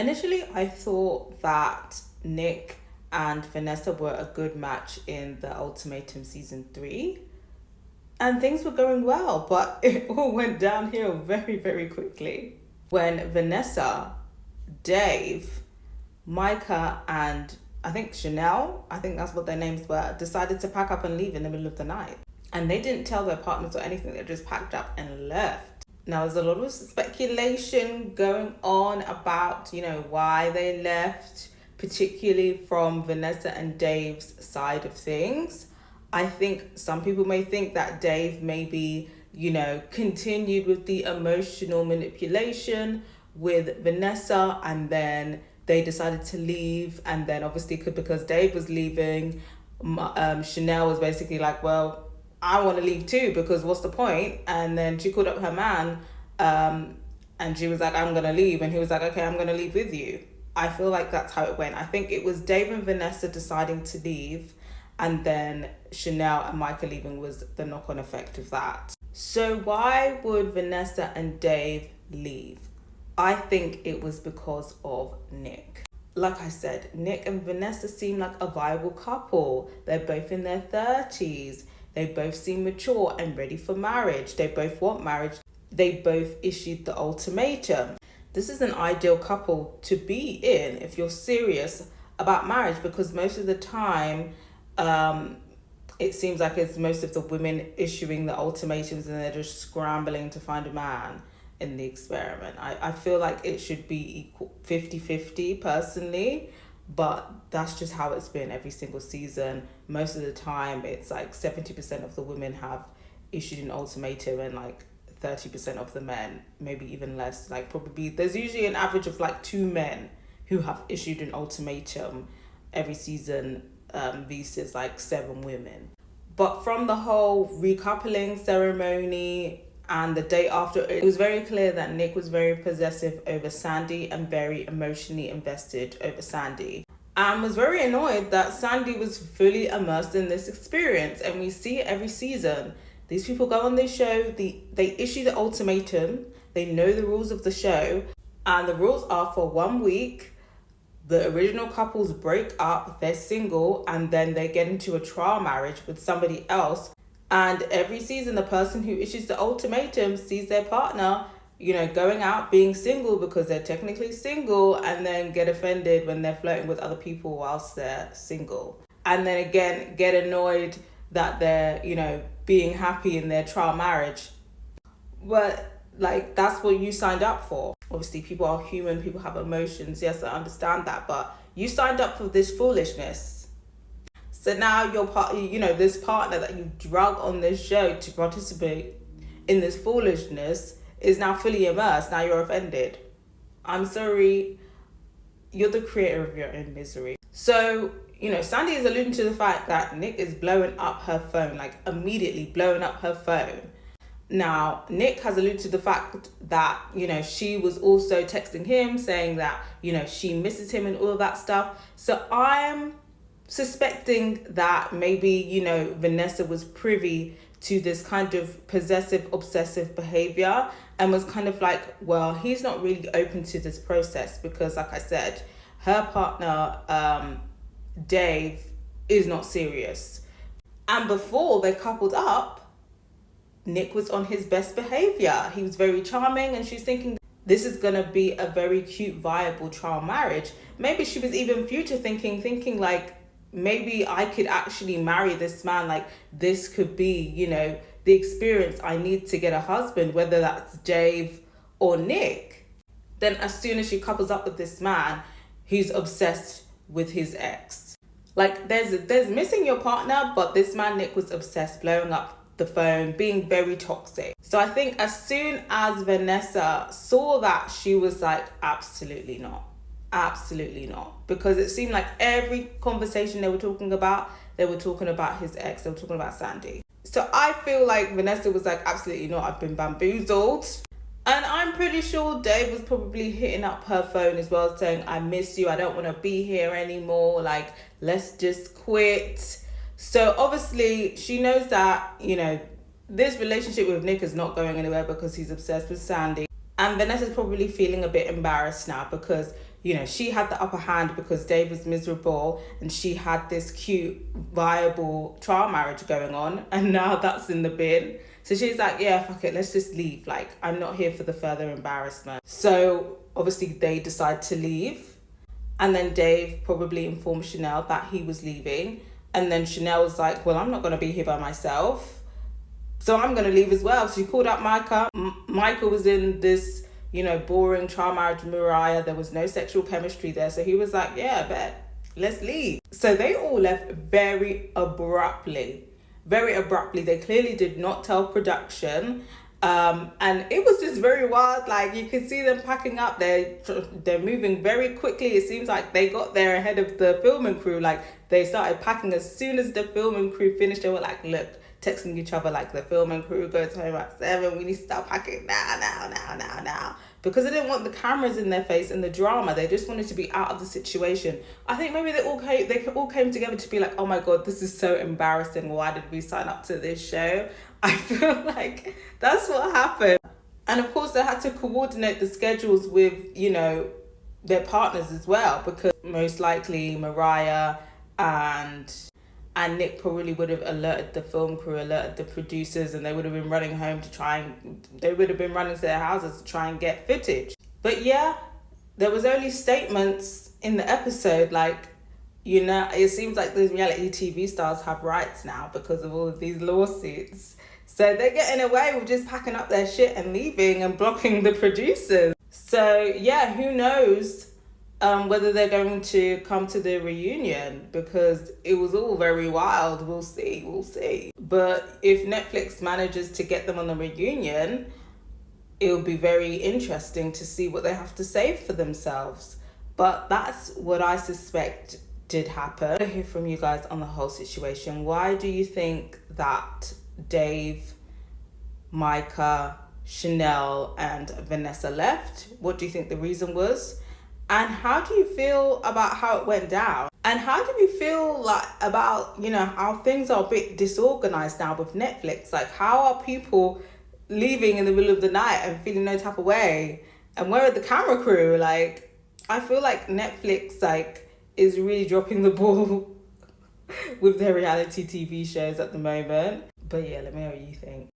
Initially, I thought that Nick and Vanessa were a good match in the Ultimatum season 3, and things were going well, but it all went downhill very, very quickly when Vanessa, Dave, Micah, and I think Chanel, I think that's what their names were, decided to pack up and leave in the middle of the night. And they didn't tell their partners or anything, they just packed up and left. Now, there's a lot of speculation going on about, why they left, particularly from Vanessa and Dave's side of things. I think some people may think that Dave maybe, continued with the emotional manipulation with Vanessa, and then they decided to leave. And then obviously because Dave was leaving, Chanel was basically like, well, I want to leave too, because what's the point? And then she called up her man, and she was like, I'm going to leave. And he was like, okay, I'm going to leave with you. I feel like that's how it went. I think it was Dave and Vanessa deciding to leave, and then Chanel and Micah leaving was the knock-on effect of that. So why would Vanessa and Dave leave? I think it was because of Nick. Like I said, Nick and Vanessa seem like a viable couple. They're both in their 30s. They both seem mature and ready for marriage. They both want marriage. They both issued the ultimatum. This is an ideal couple to be in if you're serious about marriage, because most of the time, it seems like it's most of the women issuing the ultimatums and they're just scrambling to find a man in the experiment. I feel like it should be equal 50-50 personally, but that's just how it's been every single season. Most of the time, it's like 70% of the women have issued an ultimatum and like 30% of the men, maybe even less. Like probably, there's usually an average of like 2 men who have issued an ultimatum every season, versus like 7 women. But from the whole recoupling ceremony and the day after, it was very clear that Nick was very possessive over Sandy and very emotionally invested over Sandy. And was very annoyed that Sandy was fully immersed in this experience. And we see it every season. These people go on this show, they issue the ultimatum, they know the rules of the show, and the rules are for 1 week, the original couples break up, they're single, and then they get into a trial marriage with somebody else. And every season, the person who issues the ultimatum sees their partner, going out being single because they're technically single, and then get offended when they're flirting with other people whilst they're single. And then again, get annoyed that they're, being happy in their trial marriage. But that's what you signed up for. Obviously, people are human, people have emotions. Yes, I understand that, but you signed up for this foolishness. So now this partner that you drug on this show to participate in this foolishness is now fully immersed. Now you're offended. I'm sorry. You're the creator of your own misery. So, Sandy is alluding to the fact that Nick is blowing up her phone, like immediately blowing up her phone. Now, Nick has alluded to the fact that, she was also texting him saying that, she misses him and all of that stuff. So I'm suspecting that maybe, Vanessa was privy to this kind of possessive, obsessive behavior and was kind of like, well, he's not really open to this process because, like I said, her partner, Dave, is not serious. And before they coupled up, Nick was on his best behavior. He was very charming, and she's thinking this is going to be a very cute, viable trial marriage. Maybe she was even future thinking like, maybe I could actually marry this man. Like, this could be, the experience I need to get a husband, whether that's Dave or Nick. Then as soon as she couples up with this man, he's obsessed with his ex. Like, there's missing your partner, but this man, Nick, was obsessed, blowing up the phone, being very toxic. So I think as soon as Vanessa saw that, she was like, absolutely not. Absolutely not. Because it seemed like every conversation they were talking about his ex, they were talking about Sandy. So I feel like Vanessa was like, absolutely not, I've been bamboozled. And I'm pretty sure Dave was probably hitting up her phone as well, saying, I miss you, I don't want to be here anymore, like, let's just quit. So obviously she knows that, this relationship with Nick is not going anywhere because he's obsessed with Sandy. And Vanessa's probably feeling a bit embarrassed now because, you know, she had the upper hand because Dave was miserable and she had this cute, viable trial marriage going on. And now that's in the bin. So she's like, yeah, fuck it, let's just leave. Like, I'm not here for the further embarrassment. So obviously they decide to leave. And then Dave probably informed Chanel that he was leaving. And then Chanel was like, well, I'm not going to be here by myself, so I'm going to leave as well. So she called up Micah. Micah was in this, you know, boring trial marriage with Mariah. There was no sexual chemistry there. So he was like, yeah, bet, let's leave. So they all left very abruptly. Very abruptly. They clearly did not tell production. And it was just very wild. Like, you could see them packing up. They're moving very quickly. It seems like they got there ahead of the filming crew. Like, they started packing as soon as the filming crew finished. They were like, look, texting each other, like, the filming crew goes home at 7. We need to start packing now. Because they didn't want the cameras in their face and the drama. They just wanted to be out of the situation. I think maybe they all came together to be like, oh my God, this is so embarrassing. Why did we sign up to this show? I feel like that's what happened. And of course, they had to coordinate the schedules with, you know, their partners as well, because most likely Mariah and Nick probably would have alerted the film crew, alerted the producers, and they would have been running home they would have been running to their houses to try and get footage. But yeah, there was only statements in the episode, like, you know, it seems like these reality TV stars have rights now because of all of these lawsuits. So they're getting away with just packing up their shit and leaving and blocking the producers. So yeah, who knows whether they're going to come to the reunion, because it was all very wild. We'll see. But if Netflix manages to get them on the reunion, it'll be very interesting to see what they have to say for themselves. But that's what I suspect did happen. I want to hear from you guys on the whole situation. Why do you think that Dave, Micah, Chanel, and Vanessa left? What do you think the reason was? And how do you feel about how it went down? And how do you feel like about, you know, how things are a bit disorganized now with Netflix? Like, how are people leaving in the middle of the night and feeling no type of way? And where are the camera crew? Like, I feel like Netflix, like, is really dropping the ball with their reality TV shows at the moment. But yeah, let me know what you think.